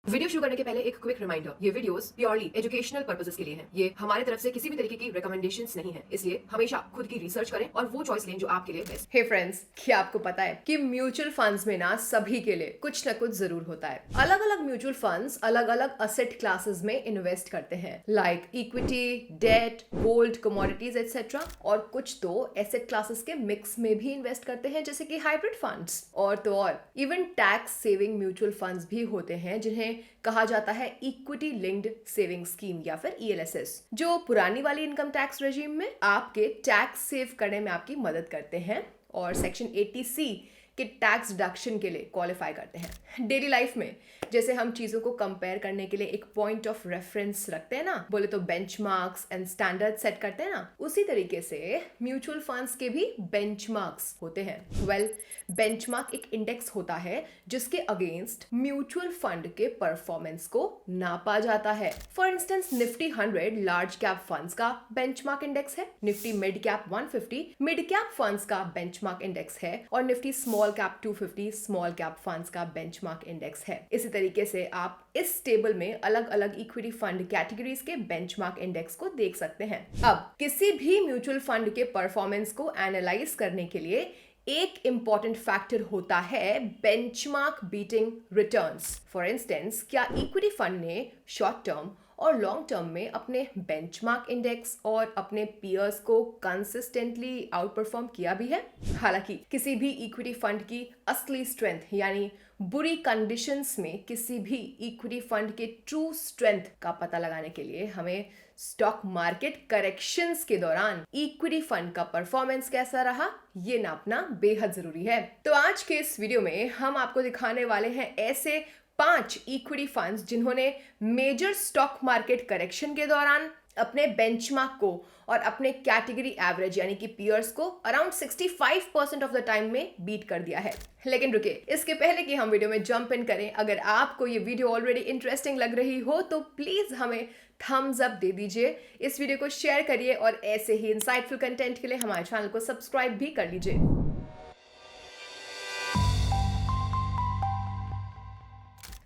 Video शुरू करने के पहले एक क्विक रिमाइंडर, ये वीडियोस प्योरली एजुकेशनल पर्पसेस के लिए हैं। ये हमारे तरफ से किसी भी तरीके की रिकमेंडेशंस नहीं है, इसलिए हमेशा खुद की रिसर्च करें और वो चॉइस लें जो आपके लिए बेस्ट। हे फ्रेंड्स, क्या आपको पता है कि म्यूचुअल फंड्स में ना सभी के लिए कुछ ना कुछ जरूर होता है। अलग अलग म्यूचुअल फंड्स अलग अलग असेट क्लासेस में इन्वेस्ट करते हैं, like equity, debt, gold, commodities etcetera. और कुछ तो एसेट क्लासेस के मिक्स में भी इन्वेस्ट करते हैं, जैसे कि हाइब्रिड फंड्स। और तो और even tax saving mutual funds भी होते हैं, जिन्हें कहा जाता है इक्विटी लिंक्ड सेविंग स्कीम या फिर ELSS, जो पुरानी वाली इनकम टैक्स रेजिम में आपके टैक्स सेव करने में आपकी मदद करते हैं और सेक्शन 80C के टैक्स डिडक्शन के लिए क्वालिफाई करते हैं। डेली लाइफ में जैसे हम चीजों को कंपेयर करने के लिए एक पॉइंट ऑफ रेफरेंस रखते हैं ना, बोले तो बेंचमार्क्स एंड स्टैंडर्ड सेट करते हैं ना, उसी तरीके से म्यूचुअल फंड्स के भी बेंचमार्क्स होते हैं। बेंचमार्क एक इंडेक्स होता है जिसके अगेंस्ट म्यूचुअल फंड के परफॉर्मेंस को नापा जाता है। For instance, Nifty 100 large cap funds का बेंचमार्क इंडेक्स है, Nifty mid cap 150 mid cap funds का बेंचमार्क इंडेक्स है और Nifty small cap 250 small cap funds का बेंचमार्क इंडेक्स है। इसी तरीके से आप इस टेबल में अलग अलग इक्विटी फंड कैटेगरीज के बेंचमार्क इंडेक्स को देख सकते हैं। अब किसी भी म्यूचुअल फंड के परफॉर्मेंस को एनालाइज करने के लिए एक इंपॉर्टेंट फैक्टर होता है benchmark beating returns. For instance, क्या इक्विटी फंड ने शॉर्ट टर्म और लॉन्ग टर्म में अपने बेंचमार्क इंडेक्स और अपने पीयर्स को कंसिस्टेंटली आउट परफॉर्म किया भी है? हालांकि किसी भी इक्विटी फंड की असली स्ट्रेंथ यानी बुरी कंडीशंस में किसी भी इक्विटी फंड के ट्रू स्ट्रेंथ का पता लगाने के लिए हमें स्टॉक मार्केट करेक्शंस के दौरान इक्विटी फंड का परफॉर्मेंस कैसा रहा ये नापना बेहद जरूरी है। तो आज के इस वीडियो में हम आपको दिखाने वाले हैं ऐसे 5 इक्विटी फंड्स जिन्होंने मेजर स्टॉक मार्केट करेक्शन के दौरान अपने बेंचमार्क को और अपने कैटेगरी एवरेज यानी कि पीयर्स को अराउंड 65% ऑफ द टाइम में बीट कर दिया है। लेकिन रुकिए, इसके पहले कि हम वीडियो में जंप इन करें, अगर आपको ये वीडियो ऑलरेडी इंटरेस्टिंग लग रही हो तो प्लीज हमें थम्स अप दे दीजिए, इस वीडियो को शेयर करिए और ऐसे ही इंसाइटफुल कंटेंट के लिए हमारे चैनल को सब्सक्राइब भी कर लीजिए।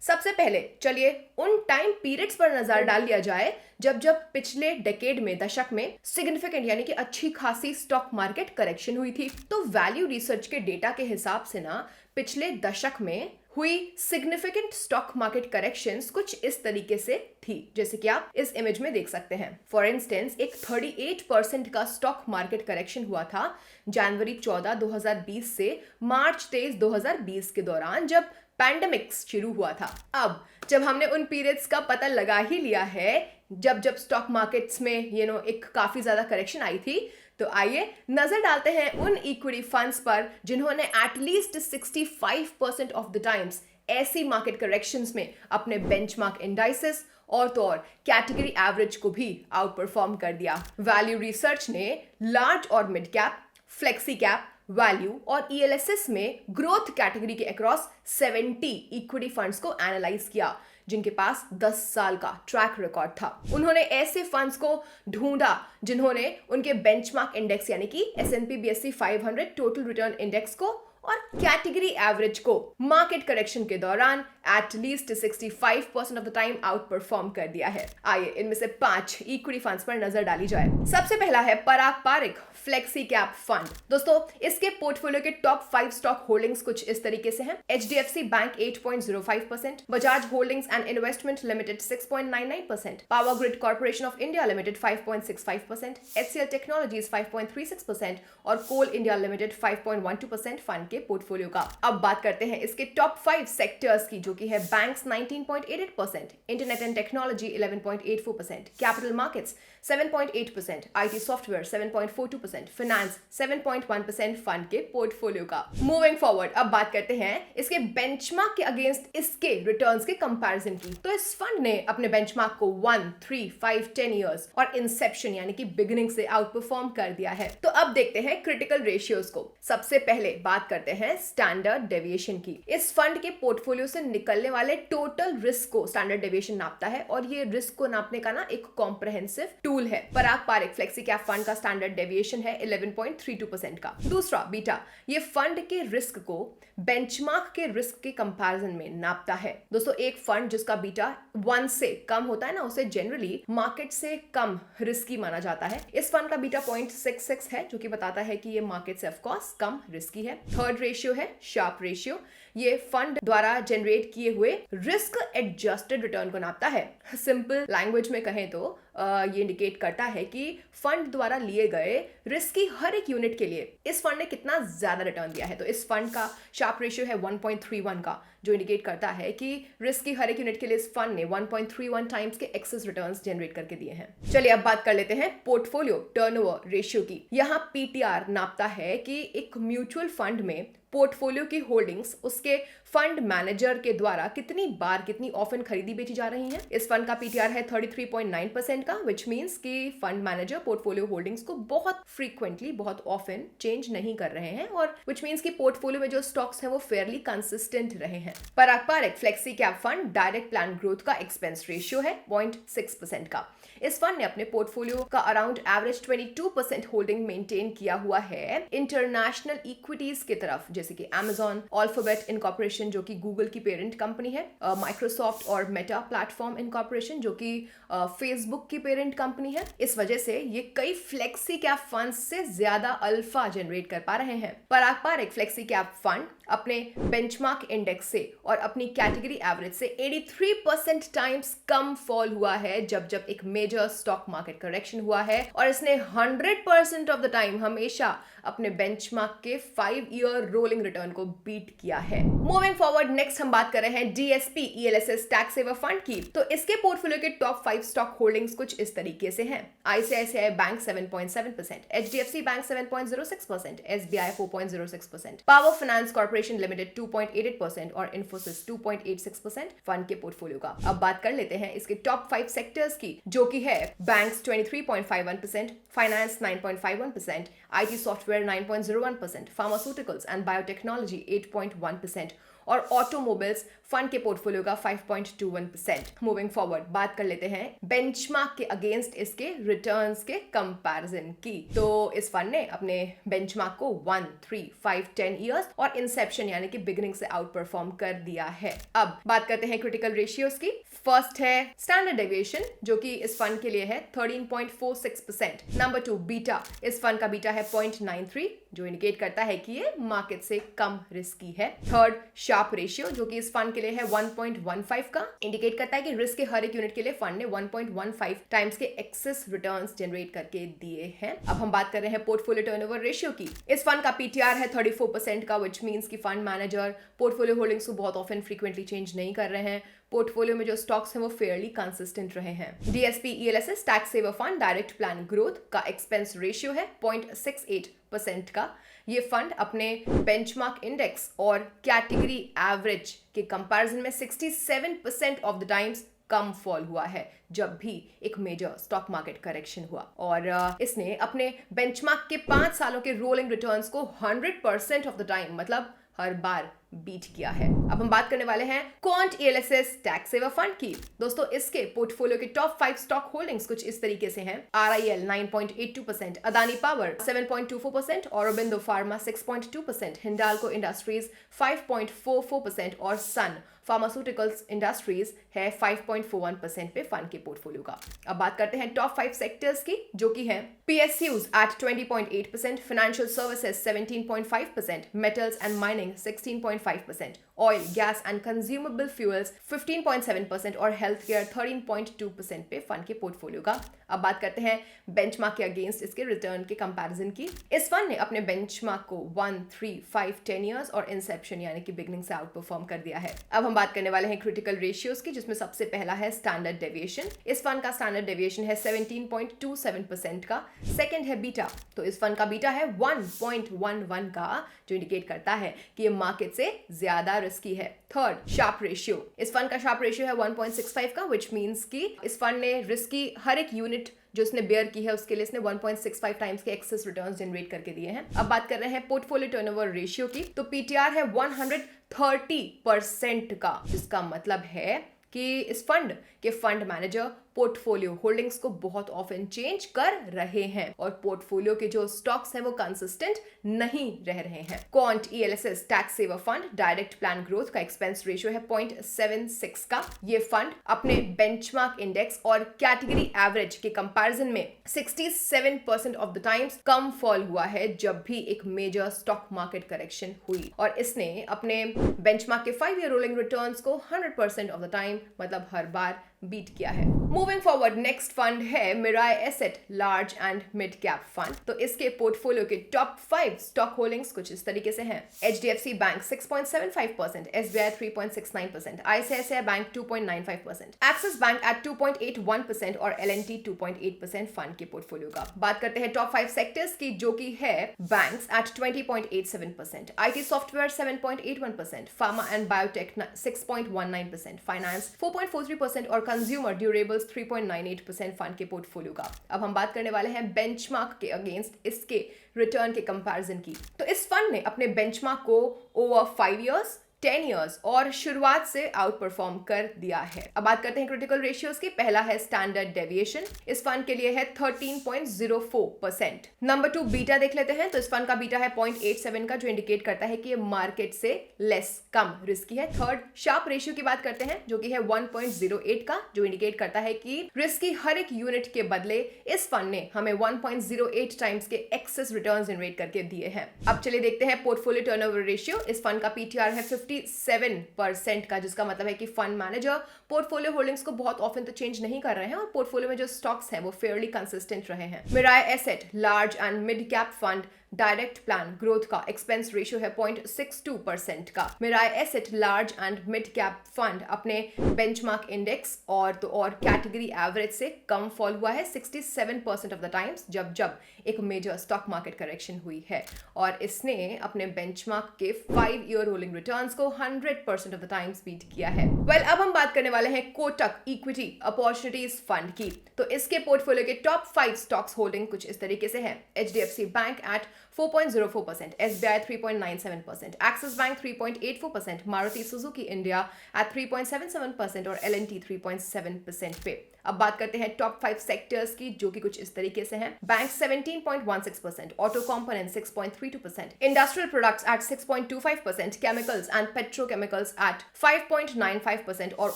सबसे पहले चलिए उन टाइम पीरियड्स पर नजर डाल लिया जाए जब पिछले डेकेड में, दशक में सिग्निफिकेंट यानी कि अच्छी खासी स्टॉक मार्केट करेक्शन हुई थी। तो वैल्यू रिसर्च के डेटा के हिसाब से ना पिछले दशक में हुई सिग्निफिकेंट स्टॉक मार्केट करेक्शंस कुछ इस तरीके से थी, जैसे कि आप इस इमेज में देख सकते हैं। फॉर इंस्टेंस, एक 38% का स्टॉक मार्केट करेक्शन हुआ था जनवरी 14, 2020 से मार्च 23, 2020 के दौरान, जब पैंडेमिक शुरू हुआ था। अब जब हमने उन पीरियड्स का पता लगा ही लिया है जब स्टॉक मार्केट्स में एक काफी ज्यादा करेक्शन आई थी, तो आइए नजर डालते हैं उन इक्विटी फंड्स पर जिन्होंने एटलीस्ट 65% ऑफ द टाइम्स ऐसी मार्केट करेक्शंस में अपने बेंचमार्क इंडाइसेस और तो और कैटेगरी एवरेज को भी आउट परफॉर्म कर दिया। वैल्यू रिसर्च ने लार्ज और mid cap, flexi cap, value और ELSS में ग्रोथ कैटेगरी के अक्रॉस 70 इक्विटी फंड्स को एनालाइज किया जिनके पास 10 साल का ट्रैक रिकॉर्ड था। उन्होंने ऐसे फंड्स को ढूंढा जिन्होंने उनके बेंचमार्क इंडेक्स यानी कि S&P BSE 500 total return index को और कैटेगरी एवरेज को मार्केट करेक्शन के दौरान at least 65% of the time out perform कर दिया है। आइए इनमें से 5 इक्विटी फंड्स पर नजर डाली जाए। सबसे पहला है पराग पारिक फ्लेक्सी कैप फंड। दोस्तों, इसके पोर्टफोलियो के टॉप 5 स्टॉक होल्डिंग्स कुछ इस तरीके से हैं। HDFC bank 8.05%, Bajaj holdings and investment limited 6.99%, power grid corporation of India limited 5.65%, HCL technologies 5.36% और कोल इंडिया लिमिटेड 5.12% फंड के पोर्टफोलियो का। अब बात करते हैं इसके टॉप 5 सेक्टर्स की, जो कि है banks 19.88%, internet and technology 11.84%, capital markets 7.8%, IT software 7.42%, finance 7.1% fund के पोर्टफोलियो का। मूविंग फॉरवर्ड, अब बात करते हैं इसके बेंचमार्क के अगेंस्ट इसके रिटर्न्स के कंपैरिजन की। तो इस फंड ने अपने बेंचमार्क को 1, 3, 5, 10 इयर्स और इंसेप्शन यानी कि बिगिनिंग से आउट परफॉर्म कर दिया है। तो अब देखते हैं क्रिटिकल रेशियोज को। सबसे पहले बात करते हैं स्टैंडर्ड डेविएशन की। इस फंड के पोर्टफोलियो से निकलने वाले टोटल रिस्क को स्टैंडर्ड डेविएशन नापता है और ये रिस्क को नापने का ना एक कॉम्प्रहेंसिव टूल है। पराग पारेख फ्लेक्सी कैप फंड का स्टैंडर्ड डेविएशन है 11.32% का। दूसरा बीटा, ये फंड के रिस्क को बेंचमार्क के रिस्क के कंपैरिजन में नापता है। दोस्तों, एक फंड जिसका बीटा 1 से कम होता है ना, उसे जनरली मार्केट से कम रिस्की माना जाता है। इस फंड का बीटा 0.66 है, जो कि बताता है कि ये मार्केट से ऑफ कोर्स कम रिस्की है। थर्ड रेशियो है शार्प रेशियो। ये फंड द्वारा जनरेट किए हुए रिस्क एडजस्टेड रिटर्न को नापता है। सिंपल लैंग्वेज में कहें तो ये इंडिकेट करता है कि फंड द्वारा लिए गए रिस्क की हर एक यूनिट के लिए इस फंड ने कितना ज्यादा रिटर्न दिया है। तो इस फंड का शार्प रेशियो है 1.31 का, जो इंडिकेट करता है कि रिस्क की हर एक यूनिट के लिए इस फंड ने 1.31 टाइम्स के एक्सेस रिटर्न्स जनरेट करके दिए हैं। चलिए अब बात कर लेते हैं पोर्टफोलियो टर्नओवर रेशियो की। यहाँ पीटीआर नापता है कि एक म्यूचुअल फंड में पोर्टफोलियो की होल्डिंग्स उसके फंड मैनेजर के द्वारा कितनी बार, कितनी ऑफन खरीदी बेची जा रही हैं। इस फंड का पीटीआर है 33.9% का, विच मींस कि फंड मैनेजर पोर्टफोलियो होल्डिंग्स को बहुत फ्रीक्वेंटली, बहुत ऑफन चेंज नहीं कर रहे हैं और विच मींस कि पोर्टफोलियो में जो स्टॉक्स हैं वो फेयरली कंसिस्टेंट रहे हैं। Parag Parikh flexi cap fund direct plan growth का एक्सपेंस रेशियो है 0.6% का। इस फंड ने अपने पोर्टफोलियो का अराउंड एवरेज 22% होल्डिंग मेंटेन किया हुआ है इंटरनेशनल इक्विटीज की तरफ, जैसे कि Amazon, अल्फाबेट इनकॉर्पोरेशन जो कि गूगल की पेरेंट कंपनी है, माइक्रोसॉफ्ट और मेटा प्लेटफॉर्म इनकॉर्पोरेशन जो कि फेसबुक की पेरेंट कंपनी है। इस वजह से ये कई फ्लेक्सी कैप फंड से ज्यादा अल्फा जनरेट कर पा रहे हैं। Parag Parikh flexi cap fund अपने बेंचमार्क इंडेक्स से और अपनी कैटेगरी एवरेज से 83% टाइम्स कम फॉल हुआ है जब एक मेजर स्टॉक मार्केट करेक्शन हुआ है, और इसने 100% ऑफ द टाइम हमेशा अपने बेंचमार्क के 5 ईयर रोलिंग रिटर्न को बीट किया है। मूविंग फॉरवर्ड, नेक्स्ट हम बात कर रहे हैं DSP ELSS tax saver fund की। तो इसके पोर्टफोलियो के टॉप 5 स्टॉक होल्डिंग्स कुछ इस तरीके से हैं। ICICI bank 7.7%, HDFC bank 7.06%, SBI 4.06%, power finance corporation limited 2.88% और इन्फोसिस 2.86% फंड के पोर्टफोलियो का। अब बात कर लेते हैं इसके टॉप 5 सेक्टर्स की, जो कि है banks 23.51%, finance 9.51%, IT software 9.01%, pharmaceuticals and biotechnology 8.1% और ऑटोमोबाइल्स फंड के पोर्टफोलियो का 5.21%। मूविंग फॉरवर्ड, बात कर लेते हैं बेंचमार्क के अगेंस्ट इसके रिटर्न्स के कंपैरिजन की। तो इस फंड ने अपने बेंचमार्क को 1, 3, 5, 10 इयर्स और इंसेप्शन यानी कि बिगिनिंग से आउट परफॉर्म कर दिया है। अब बात करते हैं क्रिटिकल रेशियोज की। फर्स्ट है स्टैंडर्ड डेविएशन, जो कि इस फंड के लिए है 13.46%। नंबर 2 बीटा, इस फंड का बीटा है 0.93, जो इंडिकेट करता है कि ये मार्केट से कम रिस्की है। थर्ड शार्प रेशियो, जो कि इस फंड के लिए है 1.15 का, इंडिकेट करता है कि रिस्क के हर एक यूनिट के लिए फंड ने 1.15 टाइम्स के एक्सेस रिटर्न्स जनरेट करके दिए हैं। अब हम बात कर रहे हैं पोर्टफोलियो टर्नओवर रेशियो की। इस फंड का पीटीआर है 34% का, विच मींस कि फंड मैनेजर पोर्टफोलियो होल्डिंग्स को बहुत ऑफन फ्रीक्वेंटली चेंज नहीं कर रहे हैं। पोर्टफोलियो में जो स्टॉक्स हैं वो फेयरली कंसिस्टेंट रहे हैं। DSP ELSS tax saver fund direct plan growth का एक्सपेंस रेशियो है 0.68% का। ये फंड अपने बेंचमार्क इंडेक्स और कैटेगरी एवरेज के कंपैरिजन में 67% ऑफ द टाइम्स कम फॉल हुआ है जब भी एक मेजर स्टॉक मार्केट करेक्शन हुआ, और इसने अपने बेंचमार्क के 5 सालों के रोलिंग रिटर्न्स को 100% ऑफ द टाइम, मतलब हर बार, बीट किया है। अब हम बात करने वाले हैं Quant ELSS tax saver fund की। दोस्तों, इसके पोर्टफोलियो के टॉप 5 स्टॉक होल्डिंग्स कुछ इस तरीके से हैं। RIL 9.82%, Adani power 7.24%, Aurobindo pharma 6.2%, Hindalco industries 5.44% और सन फार्मास्यूटिकल्स इंडस्ट्रीज है 5.41% पे फंड के पोर्टफोलियो का। अब बात करते हैं टॉप 5 सेक्टर्स की, जो कि है PSUs at 20.8%, financial services 17.5%, metals and mining 16.5%, oil, gas and consumable fuels 15.7% और हेल्थ केयर 13.2% पे फंड के पोर्टफोलियो का। अब बात करते हैं बेंचमार्क के अगेंस्ट इसके रिटर्न के कंपैरिजन की। इस फंड ने अपने बेंचमार्क को 1, 3, 5, 10 इयर्स और इंसेप्शन यानी कि बिगनिंग से आउट परफॉर्म कर दिया है। अब हम बात करने वाले हैं क्रिटिकल रेशियोज की, जिसमें सबसे पहला है स्टैंडर्ड डेविएशन। इस फंड का स्टैंडर्ड डेविएशन है 17.27% का। सेकंड है बीटा, तो इस फंड का बीटा है 1.11 का, जो इंडिकेट करता है कि ये मार्केट से ज्यादा रिस्की है। Third, Sharpe ratio. इस फंड का शार्प रेशियो है 1.65 का, विच मीन्स कि इस फंड ने रिस्क की हर एक यूनिट जो उसने बेयर की है उसके लिए इसने 1.65 टाइम्स के एक्सेस रिटर्न्स जनरेट करके दिए हैं। अब बात कर रहे हैं पोर्टफोलियो टर्नओवर रेशियो की, तो पीटीआर है 130% का, जिसका मतलब है कि इस फंड के फंड मैनेजर पोर्टफोलियो होल्डिंग्स को बहुत ऑफन चेंज कर रहे हैं और पोर्टफोलियो के जो स्टॉक्स हैं वो कंसिस्टेंट नहीं रह रहे हैं। Quant ELSS tax saver fund direct plan growth का एक्सपेंस रेशियो है 0.76 का। ये फंड अपने बेंचमार्क इंडेक्स और कैटेगरी एवरेज के कंपैरिजन में 67% ऑफ द टाइम्स कम फॉल हुआ है जब भी एक मेजर स्टॉक मार्केट करेक्शन हुई, और इसने अपने बेंचमार्क के 5 ईयर रोलिंग रिटर्न्स को 100% ऑफ द टाइम, मतलब हर बार, बीट किया है। मूविंग फॉरवर्ड, नेक्स्ट फंड है Mirae asset large and mid cap fund. तो इसके पोर्टफोलियो के टॉप 5 स्टॉक होल्डिंग्स कुछ इस तरीके से हैं। HDFC bank 6.75%, SBI 3.69%, ICICI bank 2.95%, axis bank at 2.81% और एलएनटी 2.8% फंड के पोर्टफोलियो का। बात करते हैं टॉप 5 सेक्टर्स की, जो की है banks at 20.87%, IT software 7.81%, pharma and biotech 6.19%, finance 4.43% और कंज्यूमर ड्यूरेबल्स 3.98% फंड के पोर्टफोलियो का। अब हम बात करने वाले हैं बेंचमार्क के अगेंस्ट इसके रिटर्न के कंपैरिजन की। तो इस फंड ने अपने बेंचमार्क को ओवर 5 इयर्स, 10 इयर्स और शुरुआत से आउट परफॉर्म कर दिया है। अब बात करते हैं क्रिटिकल रेशियोज की। पहला है स्टैंडर्ड डेविएशन, इस फंड के लिए है 13.04%। नंबर 2 बीटा देख लेते हैं। तो इस फंड का बीटा है 0.87 का, जो इंडिकेट करता है कि ये मार्केट से लेस, कम रिस्की है। थर्ड, शार्प रेशियो की बात करते हैं, जो कि है 1.08 का, जो इंडिकेट करता है कि रिस्क की हर एक यूनिट के बदले इस फंड ने हमें 1.08 टाइम्स के एक्सेस रिटर्न जनरेट करके दिए हैं। अब चलिए देखते हैं पोर्टफोलियो टर्नओवर रेशियो। इस फंड का पीटीआर है 57% का, जिसका मतलब है कि फंड मैनेजर पोर्टफोलियो होल्डिंग्स को बहुत ऑफन तो चेंज नहीं कर रहे हैं और पोर्टफोलियो में जो स्टॉक्स हैं वो फेयरली कंसिस्टेंट रहे हैं। Mirae asset large and mid cap fund direct plan growth का एक्सपेंस रेशियो है 0.62% का। Mirae asset large and mid cap fund अपने बेंचमार्क इंडेक्स और कैटेगरी एवरेज से कम फॉल हुआ है 67% ऑफ द टाइम्स जब एक मेजर स्टॉक मार्केट करेक्शन हुई है, और इसने अपने बेंचमार्क के 5 ईयर रोलिंग रिटर्न्स को 100% ऑफ द टाइम्स बीट किया है। अब हम बात करने वाले हैं कोटक इक्विटी अपॉर्चुनिटीज फंड की। तो इसके पोर्टफोलियो के टॉप 5 स्टॉक्स होल्डिंग कुछ इस तरीके से है। HDFC bank at 4.04%, SBI 3.97%, Axis Bank 3.84%, Maruti Suzuki India at 3.77% और L&T 3.7% पे। अब बात करते हैं टॉप 5 सेक्टर्स की, जो कि कुछ इस तरीके से हैं। Bank 17.16%, auto component 6.32%, industrial products at 6.25%, chemicals and petrochemicals at 5.95% और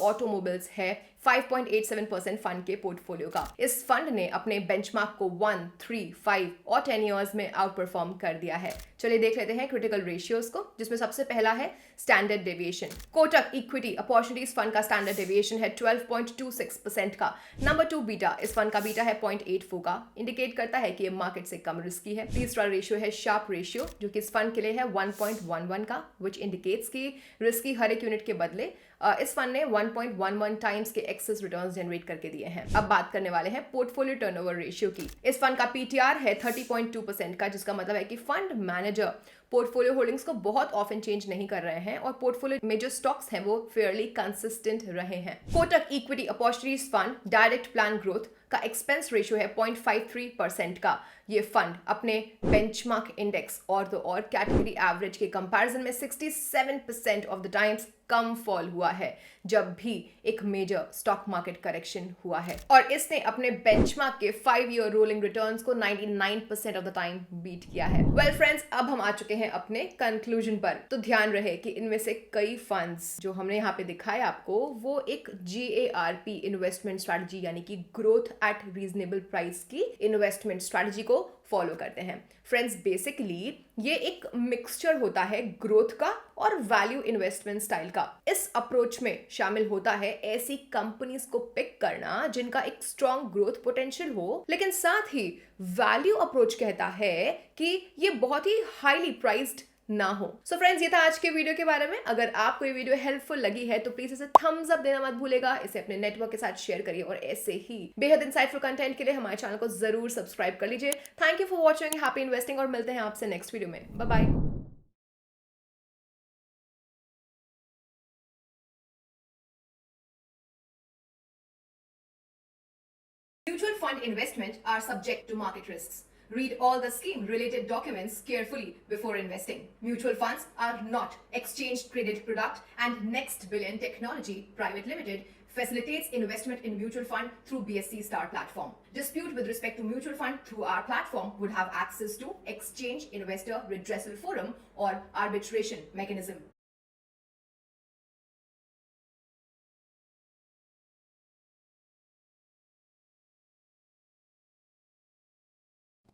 ऑटोमोबाइल्स है 5.87% फंड के पोर्टफोलियो का। इस फंड ने अपने बेंचमार्क को 1, 3, 5 और 10 इयर्स में आउट परफॉर्म कर दिया है। चलिए देख लेते हैं क्रिटिकल रेशियोज को, जिसमें सबसे पहला है standard deviation. Kotak equity opportunities fund का स्टैंडर्ड डेविएशन है 12.26% का। नंबर 2 बीटा, इस फंड का बीटा है 0.84 का, इंडिकेट करता है कि ये मार्केट से कम रिस्की है। तीसरा रेशियो है शार्प रेशियो, जो कि इस फंड के लिए है 1.11 का, विच इंडिकेट्स की रिस्क की हर एक यूनिट के बदले इस फंड ने 1.11 टाइम्स के एक्सेस रिटर्न्स जनरेट करके दिए हैं। अब बात करने वाले हैं पोर्टफोलियो टर्नओवर रेशियो की। इस फंड का पीटीआर है 30.2% का, जिसका मतलब है कि फंड मैनेजर पोर्टफोलियो होल्डिंग्स को बहुत ऑफन चेंज नहीं कर रहे हैं और पोर्टफोलियो में जो स्टॉक्स हैं वो फेयरली कंसिस्टेंट रहे हैं। Kotak equity opportunities fund direct plan growth का एक्सपेंस रेशियो है 0.53% का। ये फंड अपने बेंचमार्क इंडेक्स और कैटेगरी एवरेज के कंपैरिजन में 67% ऑफ द टाइम्स कम फॉल हुआ है जब भी एक मेजर स्टॉक मार्केट करेक्शन हुआ है, और इसने अपने बेंचमार्क के 5 ईयर रोलिंग रिटर्न्स को 99% ऑफ द टाइम बीट किया है। वेल फ्रेंड्स, अब हम आ चुके हैं अपने कंक्लूजन पर। तो ध्यान रहे कि इनमें से कई फंड्स जो हमने यहाँ पे दिखाया आपको, वो एक GARP इन्वेस्टमेंट स्ट्रैटेजी यानी कि ग्रोथ एट रीजनेबल प्राइस की इन्वेस्टमेंट स्ट्रैटेजी को फॉलो करते हैं। फ्रेंड्स, बेसिकली ये एक मिक्सचर होता है ग्रोथ का और वैल्यू इन्वेस्टमेंट स्टाइल का। इस अप्रोच में शामिल होता है ऐसी कंपनीज को पिक करना जिनका एक स्ट्रॉन्ग ग्रोथ पोटेंशियल हो, लेकिन साथ ही वैल्यू अप्रोच कहता है कि ये बहुत ही हाईली प्राइस्ड ना हो। सो फ्रेंड्स, ये था आज के वीडियो के बारे में। अगर आपको ये वीडियो हेल्पफुल लगी है तो प्लीज इसे थम्स अप देना मत भूलेगा, इसे अपने नेटवर्क के साथ शेयर करिए और ऐसे ही बेहद इंसाइटफुल कंटेंट के लिए हमारे चैनल को जरूर सब्सक्राइब कर लीजिए। Thank you for watching, happy investing और मिलते हैं आपसे नेक्स्ट वीडियो में। Bye bye. Mutual fund investment are subject to market risks. Read all the scheme related documents carefully before investing. Mutual funds are not exchange traded product, and Next Billion Technology Private Limited facilitates investment in mutual fund through BSC Star platform. Dispute with respect to mutual fund through our platform would have access to Exchange Investor Redressal Forum or arbitration mechanism.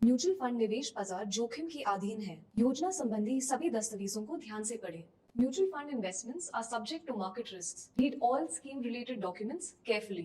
Mutual fund निवेश बाजार जोखिम के अधीन है। योजना संबंधी सभी दस्तावेजों को ध्यान से पढ़ें। Mutual fund investments are subject to market risks. Read all scheme related documents carefully.